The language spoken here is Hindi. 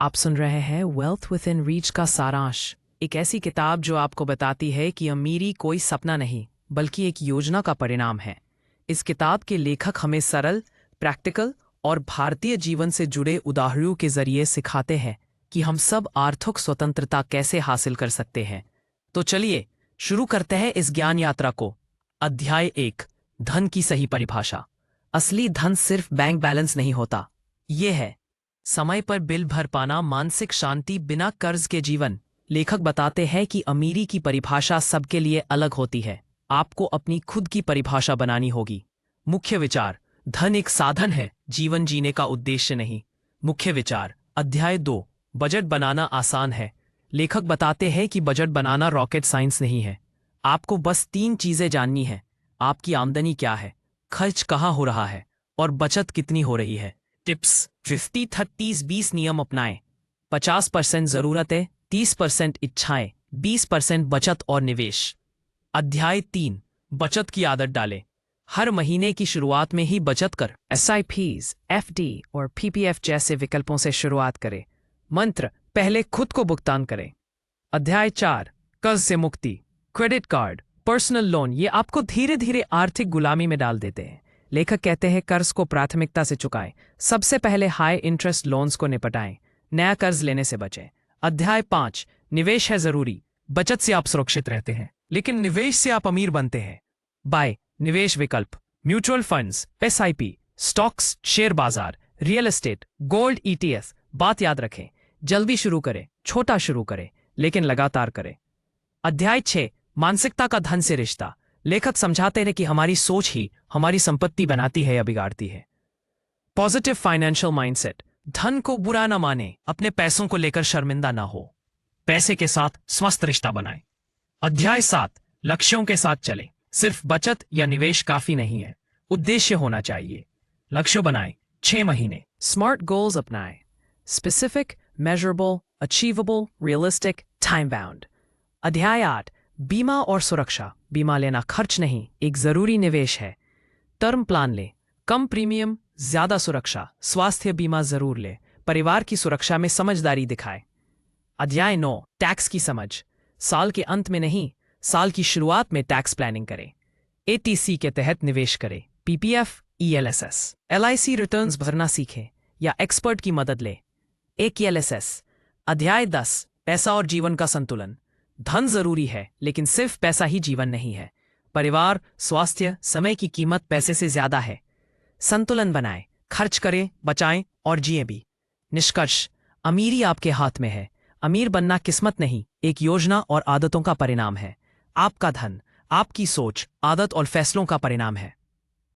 आप सुन रहे हैं वेल्थ विद इन रीच का सारांश, एक ऐसी किताब जो आपको बताती है कि अमीरी कोई सपना नहीं बल्कि एक योजना का परिणाम है। इस किताब के लेखक हमें सरल, प्रैक्टिकल और भारतीय जीवन से जुड़े उदाहरणों के जरिए सिखाते हैं कि हम सब आर्थिक स्वतंत्रता कैसे हासिल कर सकते हैं। तो चलिए शुरू करते हैं इस ज्ञान यात्रा को। अध्याय 1, धन की सही परिभाषा। असली धन सिर्फ बैंक बैलेंस नहीं होता, ये है समय पर बिल भर पाना, मानसिक शांति, बिना कर्ज के जीवन। लेखक बताते हैं कि अमीरी की परिभाषा सबके लिए अलग होती है। आपको अपनी खुद की परिभाषा बनानी होगी। मुख्य विचार: धन एक साधन है, जीवन जीने का उद्देश्य नहीं। मुख्य विचार। अध्याय 2, बजट बनाना आसान है। लेखक बताते हैं कि बजट बनाना रॉकेट साइंस नहीं है। आपको बस 3 चीजें जाननी है: आपकी आमदनी क्या है, खर्च कहाँ हो रहा है और बचत कितनी हो रही है। टिप्स: 50-30-20 नियम अपनाएं। 50% जरूरतें, 30% इच्छाएं, 20% बचत और निवेश। अध्याय 3, बचत की आदत डालें। हर महीने की शुरुआत में ही बचत कर। SIPs, FD और PPF जैसे विकल्पों से शुरुआत करें। मंत्र: पहले खुद को भुगतान करें। अध्याय 4, कर्ज से मुक्ति। क्रेडिट कार्ड, पर्सनल लोन ये आपको धीरे धीरे आर्थिक गुलामी में डाल देते हैं। लेखक कहते हैं कर्ज को प्राथमिकता से चुकाएं। सबसे पहले हाई इंटरेस्ट लोन्स को निपटाएं, नया कर्ज लेने से बचें। अध्याय 5, निवेश है जरूरी। बचत से आप सुरक्षित रहते हैं, लेकिन निवेश से आप अमीर बनते हैं। बाय निवेश विकल्प: mutual funds, SIP, stocks, share बाजार, रियल एस्टेट, गोल्ड, ETF। बात याद रखें, जल्दी शुरू करें, छोटा शुरू करें, लेकिन लगातार करें। अध्याय 6, मानसिकता का धन से रिश्ता। लेखक समझाते हैं कि हमारी सोच ही हमारी संपत्ति बनाती है या बिगाड़ती है। पॉजिटिव फाइनेंशियल माइंडसेट: धन को बुरा ना माने, अपने पैसों को लेकर शर्मिंदा ना हो, पैसे के साथ स्वस्थ रिश्ता बनाएं। अध्याय 7, लक्ष्यों के साथ चलें। सिर्फ बचत या निवेश काफी नहीं है, उद्देश्य होना चाहिए। लक्ष्य बनाएं, 6 महीने। स्मार्ट गोल्स अपनाएं। Specific, measurable, achievable, realistic, time bound. अध्याय 8, बीमा और सुरक्षा। बीमा लेना खर्च नहीं, एक जरूरी निवेश है। टर्म प्लान ले, कम प्रीमियम, ज्यादा सुरक्षा। स्वास्थ्य बीमा जरूर ले, परिवार की सुरक्षा में समझदारी दिखाए। अध्याय 9, टैक्स की समझ। साल के अंत में नहीं, साल की शुरुआत में टैक्स प्लानिंग करें। ATC के तहत निवेश करें। PPF, ELSS, LIC रिटर्न्स भरना सीखें या एक्सपर्ट की मदद ले। एक ELSS। अध्याय 10, पैसा और जीवन का संतुलन। धन जरूरी है, लेकिन सिर्फ पैसा ही जीवन नहीं है। परिवार, स्वास्थ्य, समय की कीमत पैसे से ज्यादा है। संतुलन बनाएं, खर्च करें, बचाएं और जिए भी। निष्कर्ष: अमीरी आपके हाथ में है। अमीर बनना किस्मत नहीं, एक योजना और आदतों का परिणाम है। आपका धन आपकी सोच, आदत और फैसलों का परिणाम है।